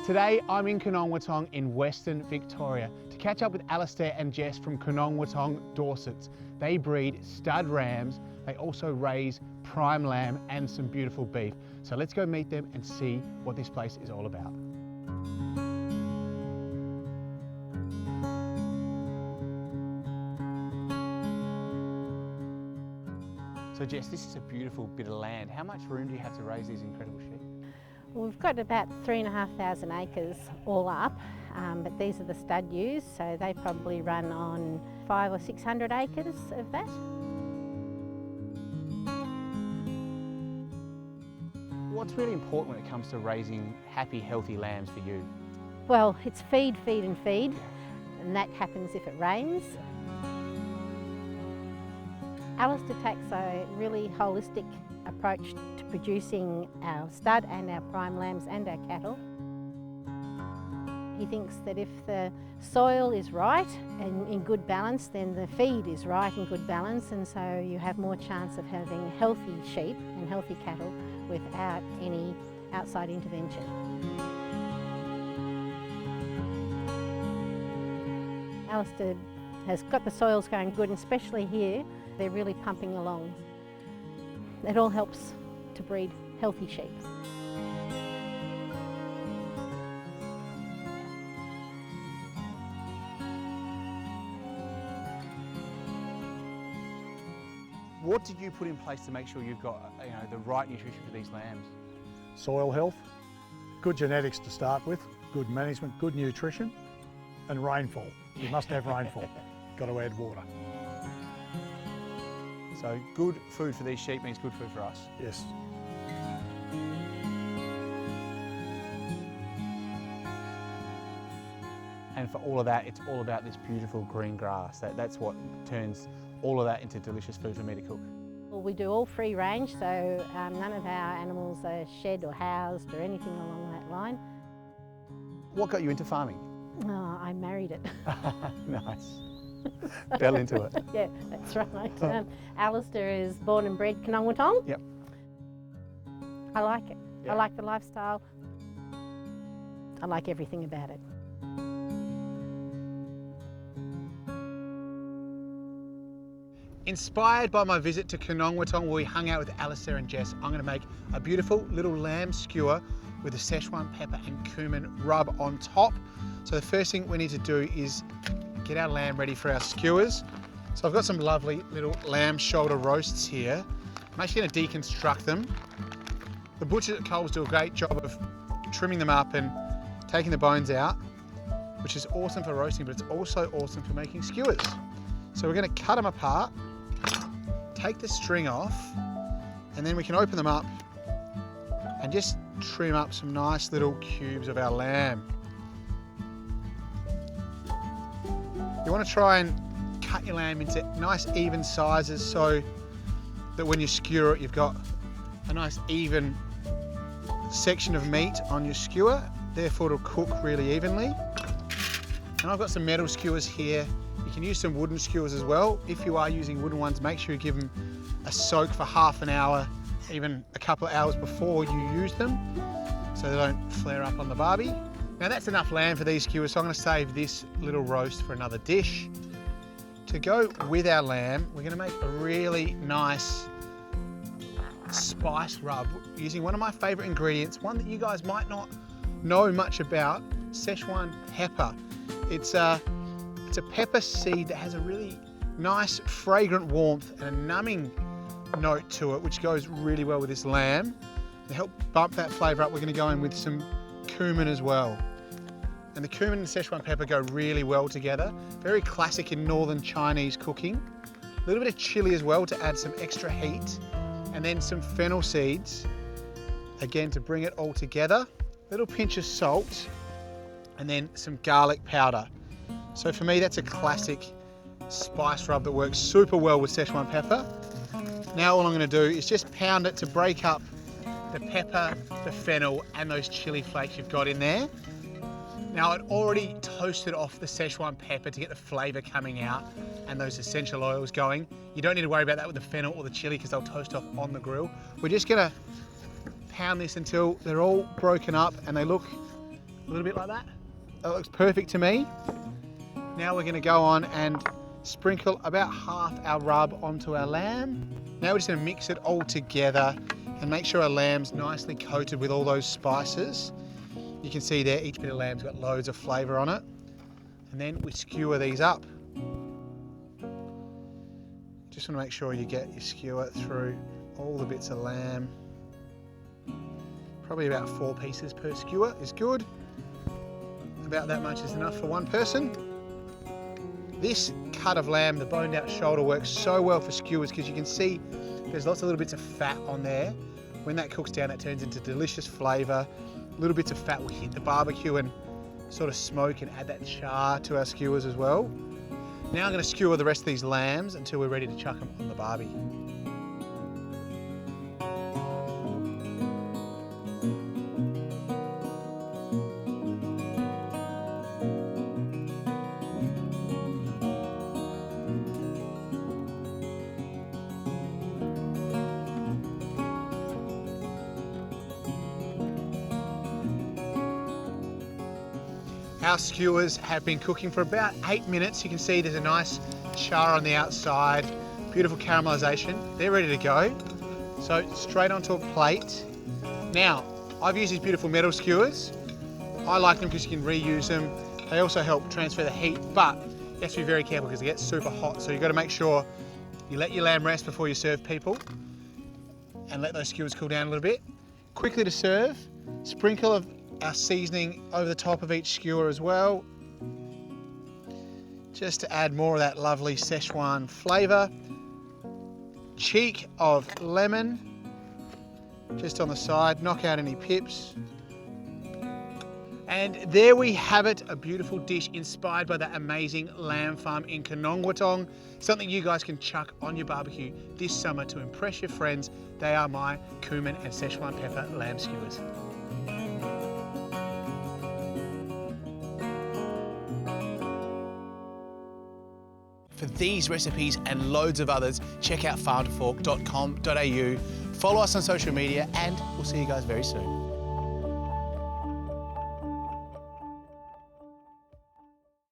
Today I'm in Konongwootong in Western Victoria to catch up with Alister and Jess from Konongwootong Dorsets. They breed stud rams, they also raise prime lamb and some beautiful beef. So let's go meet them and see what this place is all about. So Jess, this is a beautiful bit of land. How much room do you have to raise these incredible sheep? Well, we've got about 3,500 acres all up, but these are the stud ewes, so they probably run on 500 or 600 acres of that. What's really important when it comes to raising happy, healthy lambs for you? Well, it's feed, feed and feed, and that happens if it rains. Alister takes a really holistic approach to producing our stud and our prime lambs and our cattle. He thinks that if the soil is right and in good balance, then the feed is right and good balance, and so you have more chance of having healthy sheep and healthy cattle without any outside intervention. Alister has got the soils going good, and especially here, they're really pumping along. It all helps to breed healthy sheep. What did you put in place to make sure you've got the right nutrition for these lambs? Soil health, good genetics to start with, good management, good nutrition, and rainfall. You must have rainfall. Got to add water. So good food for these sheep means good food for us. Yes. And for all of that, it's all about this beautiful green grass. That's what turns all of that into delicious food for me to cook. Well, we do all free range, so none of our animals are shed or housed or anything along that line. What got you into farming? Oh, I married it. Nice. Fell into it. Yeah, that's right. Alister is born and bred Konongwootong. Yep. I like it. Yep. I like the lifestyle. I like everything about it. Inspired by my visit to Konongwootong, where we hung out with Alister and Jess, I'm going to make a beautiful little lamb skewer with a Szechuan pepper and cumin rub on top. So the first thing we need to do is get our lamb ready for our skewers. So I've got some lovely little lamb shoulder roasts here. I'm actually going to deconstruct them. The butchers at Coles do a great job of trimming them up and taking the bones out, which is awesome for roasting, but it's also awesome for making skewers. So we're going to cut them apart, take the string off, and then we can open them up and just trim up some nice little cubes of our lamb. You want to try and cut your lamb into nice even sizes so that when you skewer it, you've got a nice even section of meat on your skewer, therefore it'll cook really evenly. And I've got some metal skewers here. You can use some wooden skewers as well. If you are using wooden ones, make sure you give them a soak for half an hour, even a couple of hours before you use them, so they don't flare up on the barbie. Now that's enough lamb for these skewers, so I'm going to save this little roast for another dish. To go with our lamb, we're going to make a really nice spice rub using one of my favourite ingredients, one that you guys might not know much about, Szechuan pepper. It's a pepper seed that has a really nice fragrant warmth and a numbing note to it, which goes really well with this lamb. To help bump that flavour up, we're going to go in with some cumin as well. And the cumin and Szechuan pepper go really well together. Very classic in northern Chinese cooking. A little bit of chili as well to add some extra heat. And then some fennel seeds, again to bring it all together. A little pinch of salt, and then some garlic powder. So for me, that's a classic spice rub that works super well with Szechuan pepper. Now all I'm going to do is just pound it to break up the pepper, the fennel, and those chili flakes you've got in there. Now I'd already toasted off the Szechuan pepper to get the flavour coming out and those essential oils going. You don't need to worry about that with the fennel or the chili because they'll toast off on the grill. We're just going to pound this until they're all broken up and they look A little bit like that. That looks perfect to me. Now we're going to go on and sprinkle about half our rub onto our lamb. Now we're just going to mix it all together and make sure our lamb's nicely coated with all those spices. You can see there, each bit of lamb's got loads of flavour on it. And then we skewer these up. Just want to make sure you get your skewer through all the bits of lamb. Probably about 4 pieces per skewer is good. About that much is enough for one person. This cut of lamb, the boned out shoulder, works so well for skewers because you can see there's lots of little bits of fat on there. When that cooks down, it turns into delicious flavour. Little bits of fat will hit the barbecue and sort of smoke and add that char to our skewers as well. Now I'm going to skewer the rest of these lambs until we're ready to chuck them on the barbie. Our skewers have been cooking for about 8 minutes. You can see there's a nice char on the outside, beautiful caramelisation. They're ready to go. So straight onto a plate. Now, I've used these beautiful metal skewers. I like them because you can reuse them. They also help transfer the heat, but you have to be very careful because they get super hot. So you've got to make sure you let your lamb rest before you serve people and let those skewers cool down a little bit. Quickly to serve, sprinkle of our seasoning over the top of each skewer as well, just to add more of that lovely Szechuan flavour. Cheek of lemon just on the side, knock out any pips. And there we have it, a beautiful dish inspired by that amazing lamb farm in Konongwootong. Something you guys can chuck on your barbecue this summer to impress your friends. They are my cumin and Szechuan pepper lamb skewers. For these recipes and loads of others, check out farmtofork.com.au. Follow us on social media and we'll see you guys very soon.